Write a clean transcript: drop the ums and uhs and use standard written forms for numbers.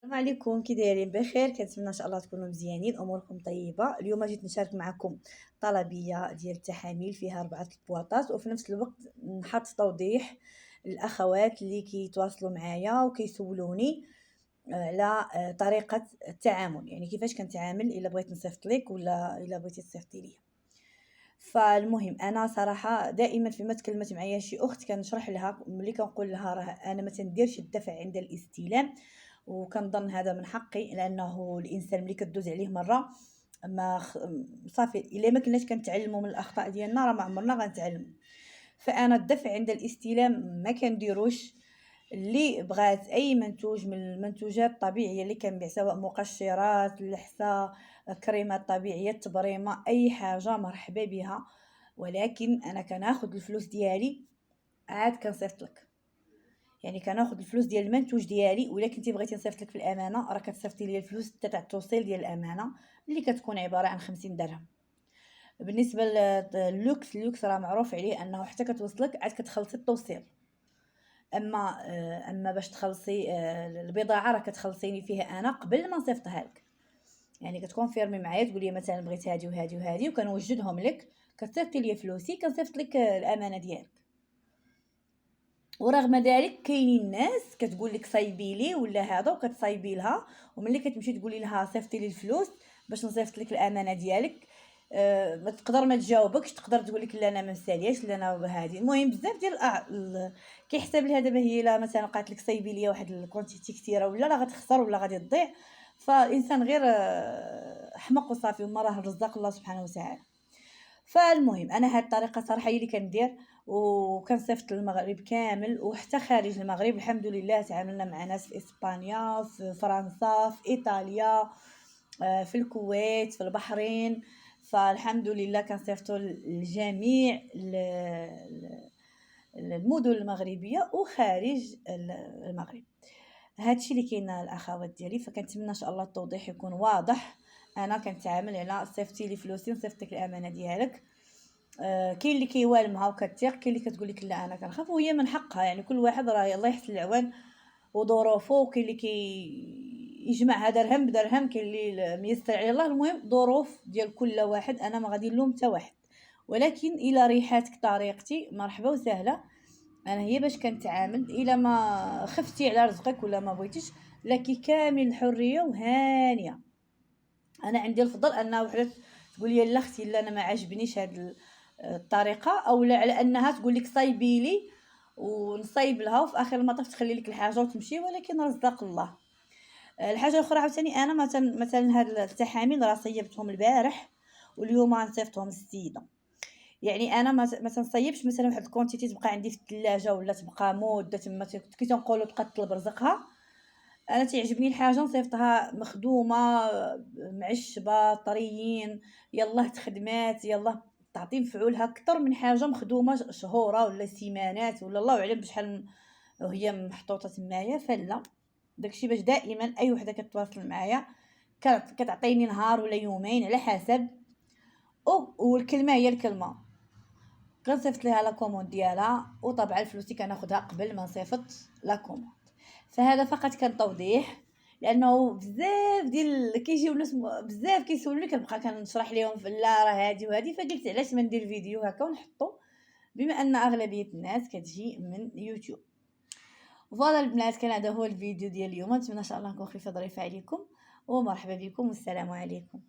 السلام عليكم، كي دايرين؟ بخير، كنتمنى ان شاء الله تكونوا مزيانين، اموركم طيبه. اليوم جيت نشارك معكم طلبيه ديال التحاميل فيها 4 البواطات، وفي نفس الوقت نحط توضيح للاخوات اللي كيتواصلوا معايا وكيسولوني على طريقه التعامل، يعني كيفاش كنتعامل الا بغيت نصيفط لك ولا الا بغيتي تصيفطي لي. فالمهم انا صراحه دائما فيما تكلمت معايا شي اخت كنشرح لها ملي كنقول لها راه انا ما تنديرش الدفع عند الاستلام، وكنظن هذا من حقي لانه الانسان ملي كدوز عليه مره ما خ... صافي الا ما كناش كنتعلموا من الاخطاء ديالنا راه ما عمرنا غنتعلموا. فانا الدفع عند الاستلام ما كنديروش. اللي بغات اي منتوج من المنتوجات الطبيعيه اللي كنبيع سواء مقشرات، اللحسه، كريمات طبيعيه، تبريمه، اي حاجه مرحبا بها، ولكن انا كناخذ الفلوس ديالي عاد كنصيفط لك. يعني كناخذ الفلوس ديال المنتوج ديالي، ولا كنتي بغيتي نصيفط لك في الامانه راه كتصيفطي لي الفلوس تاع التوصيل ديال الامانه اللي كتكون عباره عن 50 درهم. بالنسبه للوكس راه معروف عليه انه حتى كتوصلك عاد كتخلصي التوصيل. اما باش تخلصي البضاعه راه كتخلصيني فيها انا قبل ما نصيفطها لك. يعني كتكونفيرمي معايا تقولي مثلا بغيت هادي وهادي وهادي وكنوجدهم لك، كتصيفطي لي فلوسي كنصيفط لك الامانه ديالك. ورغم ذلك كاينين الناس كتقول لك صايبي لي ولا هذا وكتصايبي لها، وملي كتمشي تقولي لها صيفطي لي الفلوس باش نصيفط لك الامانه ديالك ما تقدر ما تجاوبكش، تقدر تقول لك لا انا ما مسالياش لا انا هذه. المهم بزاف ديال كيحسب لها دابا هي لا مثلا قالت لك صايبي لي واحد الكونتيتي كثيره ولا راه غتخسر ولا غادي تضيع. فالانسان غير حمق وصافي، وما راه الرزاق الله سبحانه وتعالى. فالمهم انا هاد الطريقه صراحه هي اللي كندير، وكنصيفط للمغرب كامل وحتى خارج المغرب. الحمد لله تعاملنا مع ناس في اسبانيا، في فرنسا، في ايطاليا، في الكويت، في البحرين. فالحمد لله كنصيفطوا لجميع المدن المغربيه وخارج المغرب. هادشي اللي كاين الاخوات ديالي، فكنتمنى ان شاء الله التوضيح يكون واضح. انا كنتعامل على صيفطي لي فلوسي نصيفط الامانه ديالك. كاين اللي كيوالمها وكتيق، كاين اللي كتقول لك لا انا كنخاف، وهي من حقها. يعني كل واحد راه الله يحسن العوان وظروفه، وكاين اللي يجمعها درهم بدرهم، كاين اللي ميسر عليه الله. المهم ظروف ديال كل واحد، انا ما غادي نلوم حتى واحد، ولكن الى ريحاتك طريقتي مرحبا وسهلا. انا هي باش كنتعامل، الا ما خفتي على رزقك ولا ما بغيتيش لك كامل الحريه وهانيه. انا عندي الفضل ان وحده تقول لي لا اختي لا انا ما عجبنيش هاد الطريقه، او لا على انها تقول لك صايبي لي ونصايب لها وفي اخر المطاف تخلي لك الحاجه وتمشي، ولكن رزق الله. الحاجه الاخرى عاوتاني انا مثلا هاد التحاميل راه صيبتهم البارح واليوم غنصيفطهم للسيده. يعني انا ما تنصيبش مثلا واحد الكونتيتي تبقى عندي في الثلاجه ولا تبقى مده تما كي تنقولوا تبقى تطلب رزقها. انا تعجبني الحاجه نصيفطها مخدومه معشبه طريين، يلاه تخدمات، يلاه تعطي مفعولها اكثر من حاجه مخدومه شهوره ولا سيمانات ولا الله اعلم بشحال وهي محطوطه تمايا. فلا، داكشي باش دائما اي وحده كتواصل معايا كتعطيني نهار ولا يومين على حسب، والكلمه هي الكلمه. كنصيفط ليها لا كوموند ديالها، وطبعا فلوسي كناخذها قبل ما نصيفط لا كوموند. فهذا فقط كان توضيح، لانه بزاف ديال كيجيو ناس بزاف كيسولوني كنبقى كنشرح لهم في لا راه هادي وهادي، فقلت علاش ما ندير فيديو هكا ونحطو، بما ان اغلبيه الناس كتجي من يوتيوب. فوالا البنات، كان هذا هو الفيديو ديال اليوم. نتمنى ان شاء الله نكون خفيفه ظريفه عليكم، ومرحبا بكم والسلام عليكم.